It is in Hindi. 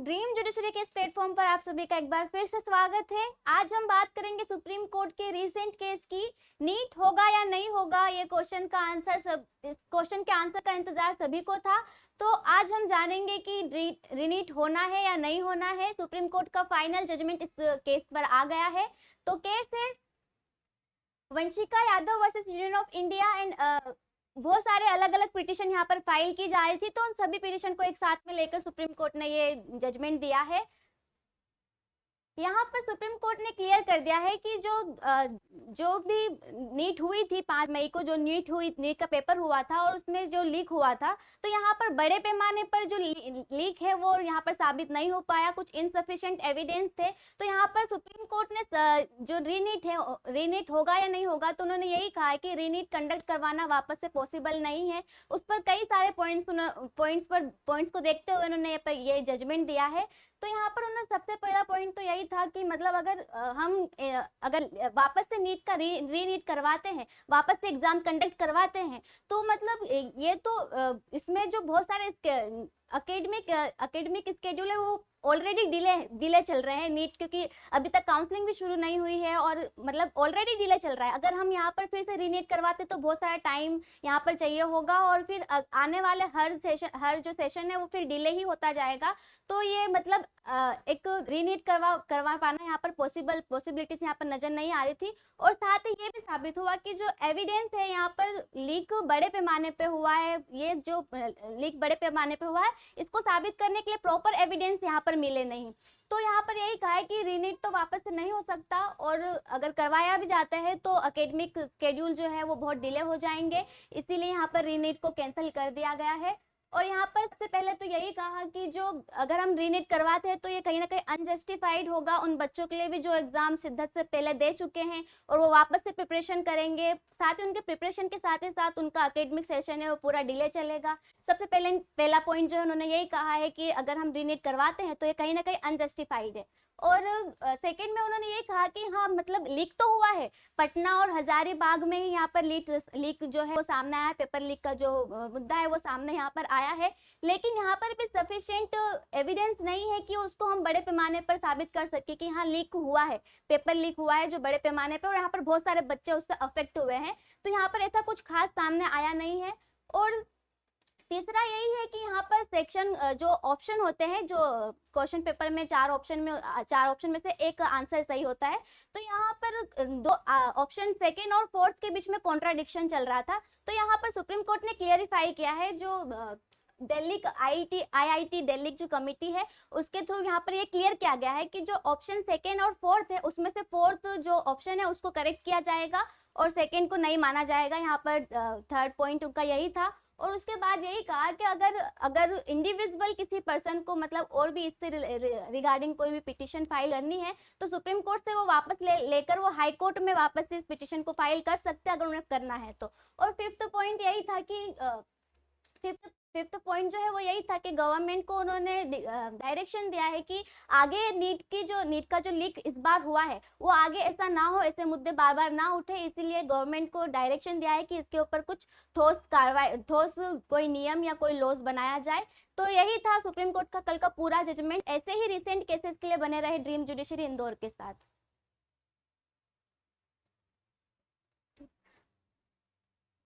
ड्रीम जुडिशरी के इस प्लेटफॉर्म पर आप सभी का एक बार फिर से स्वागत है। आज हम बात करेंगे सुप्रीम कोर्ट के रीसेंट केस की। नीट होगा या नहीं होगा, ये क्वेश्चन के आंसर का इंतजार सभी को था। तो आज हम जानेंगे कि रीनीट होना है या नहीं होना है। सुप्रीम कोर्ट का फाइनल जजमेंट इस केस पर आ गया है। तो केस है Vanshika Yadav versus union of India and बहुत सारे अलग अलग पिटीशन यहाँ पर फाइल की जा रही थी। तो उन सभी पिटीशन को एक साथ में लेकर सुप्रीम कोर्ट ने ये जजमेंट दिया है। यहाँ पर सुप्रीम कोर्ट ने क्लियर कर दिया है कि जो भी नीट हुई थी 5 मई को, जो नीट का पेपर हुआ था और उसमें जो लीक हुआ था, तो यहाँ पर बड़े पैमाने पर जो लीक है वो यहाँ पर साबित नहीं हो पाया। कुछ इनसफिशिएंट एविडेंस थे। तो यहाँ पर सुप्रीम कोर्ट ने जो रीनीट होगा या नहीं होगा, तो उन्होंने यही कहा है कि रीनीट कंडक्ट करवाना वापस से पॉसिबल नहीं है। उस पर कई सारे पॉइंट्स को देखते हुए उन्होंने ये जजमेंट दिया है। तो यहाँ पर उन्होंने सबसे पहला पॉइंट तो यही था कि मतलब अगर वापस से नीट का रीनीट करवाते हैं, वापस से एग्जाम कंडक्ट करवाते हैं, तो मतलब ये तो इसमें जो बहुत सारे एकेडमिक स्केड्यूल है वो ऑलरेडी डिले चल रहे हैं नीट, क्योंकि अभी तक काउंसलिंग भी शुरू नहीं हुई है और मतलब ऑलरेडी डिले चल रहा है। अगर हम यहाँ पर फिर से रीनीट करवाते तो बहुत सारा टाइम यहाँ पर चाहिए होगा और फिर आने वाले हर जो सेशन है वो फिर डिले ही होता जाएगा। तो ये मतलब एक रीनीट करवा पाना यहाँ पर पॉसिबिलिटीज यहाँ पर नजर नहीं आ रही थी। और साथ ही ये भी साबित हुआ कि जो एविडेंस है यहाँ पर लीक बड़े पैमाने पे हुआ है, ये जो लीक बड़े पैमाने पे हुआ है, इसको साबित करने के लिए प्रॉपर एविडेंस यहाँ पर मिले नहीं। तो यहाँ पर यही कहा है कि रीनीट तो वापस से नहीं हो सकता और अगर करवाया भी जाता है तो एकेडमिक स्केड्यूल जो है वो बहुत डिले हो जाएंगे, इसीलिए यहाँ पर रीनीट को कैंसिल कर दिया गया है। और यहाँ पर सबसे पहले तो यही कहा कि जो अगर हम रीनीट करवाते हैं तो ये कहीं ना कहीं अनजस्टिफाइड होगा उन बच्चों के लिए भी जो एग्जाम शिद्दत से पहले दे चुके हैं और वो वापस से प्रिपरेशन करेंगे। साथ ही उनके प्रिपरेशन के साथ ही साथ उनका एकेडमिक सेशन है वो पूरा डिले चलेगा। सबसे पहला पॉइंट जो है उन्होंने यही कहा है कि अगर हम रीनीट करवाते हैं तो ये कहीं ना कहीं अनजस्टिफाइड है। और सेकंड में उन्होंने ये कहा कि हाँ मतलब लीक तो हुआ है, पटना और हजारीबाग में ही यहाँ पर लीक जो है वो सामने आया है, पेपर लीक का जो मुद्दा है वो सामने यहाँ पर आया है। लेकिन यहाँ पर भी सफिशिएंट एविडेंस नहीं है कि उसको हम बड़े पैमाने पर साबित कर सके कि हाँ लीक हुआ है, पेपर लीक हुआ है जो बड़े पैमाने पर, और यहाँ पर बहुत सारे बच्चे उससे अफेक्ट हुए हैं। तो यहाँ पर ऐसा कुछ खास सामने आया नहीं है। और तीसरा यही है कि यहाँ पर सेक्शन जो ऑप्शन होते हैं, जो क्वेश्चन पेपर में 4 ऑप्शन में से एक आंसर सही होता है, तो यहाँ पर 2 ऑप्शन सेकेंड और फोर्थ के बीच में कॉन्ट्राडिक्शन चल रहा था। तो यहाँ पर सुप्रीम कोर्ट ने क्लियरिफाई किया है, जो दिल्ली आईआईटी दिल्ली जो कमिटी है उसके थ्रू यहाँ पर ये क्लियर किया गया है कि जो ऑप्शन सेकेंड और फोर्थ है उसमें से फोर्थ जो ऑप्शन है उसको करेक्ट किया जाएगा और सेकेंड को नहीं माना जाएगा। यहाँ पर थर्ड पॉइंट उनका यही था। और उसके बाद यही कहा कि अगर इंडिविजुअल किसी पर्सन को मतलब और भी इससे रिगार्डिंग कोई भी पिटीशन फाइल करनी है तो सुप्रीम कोर्ट से वो वापस लेकर वो हाई कोर्ट में वापस से इस पिटीशन को फाइल कर सकते हैं अगर उन्हें करना है तो। और फिफ्थ पॉइंट यही था कि फिफ्थ पॉइंट जो है वो यही था कि गवर्नमेंट को उन्होंने डायरेक्शन दिया है कि आगे नीट का जो लीक इस बार हुआ है वो आगे ऐसा ना हो, ऐसे मुद्दे बार बार ना उठे, इसीलिए गवर्नमेंट को डायरेक्शन दिया है कि इसके ऊपर कुछ ठोस कोई नियम या कोई लॉज बनाया जाए। तो यही था सुप्रीम कोर्ट का कल का पूरा जजमेंट। ऐसे ही रिसेंट केसेस के लिए बने रहे ड्रीम जुडिशरी इंदौर के साथ।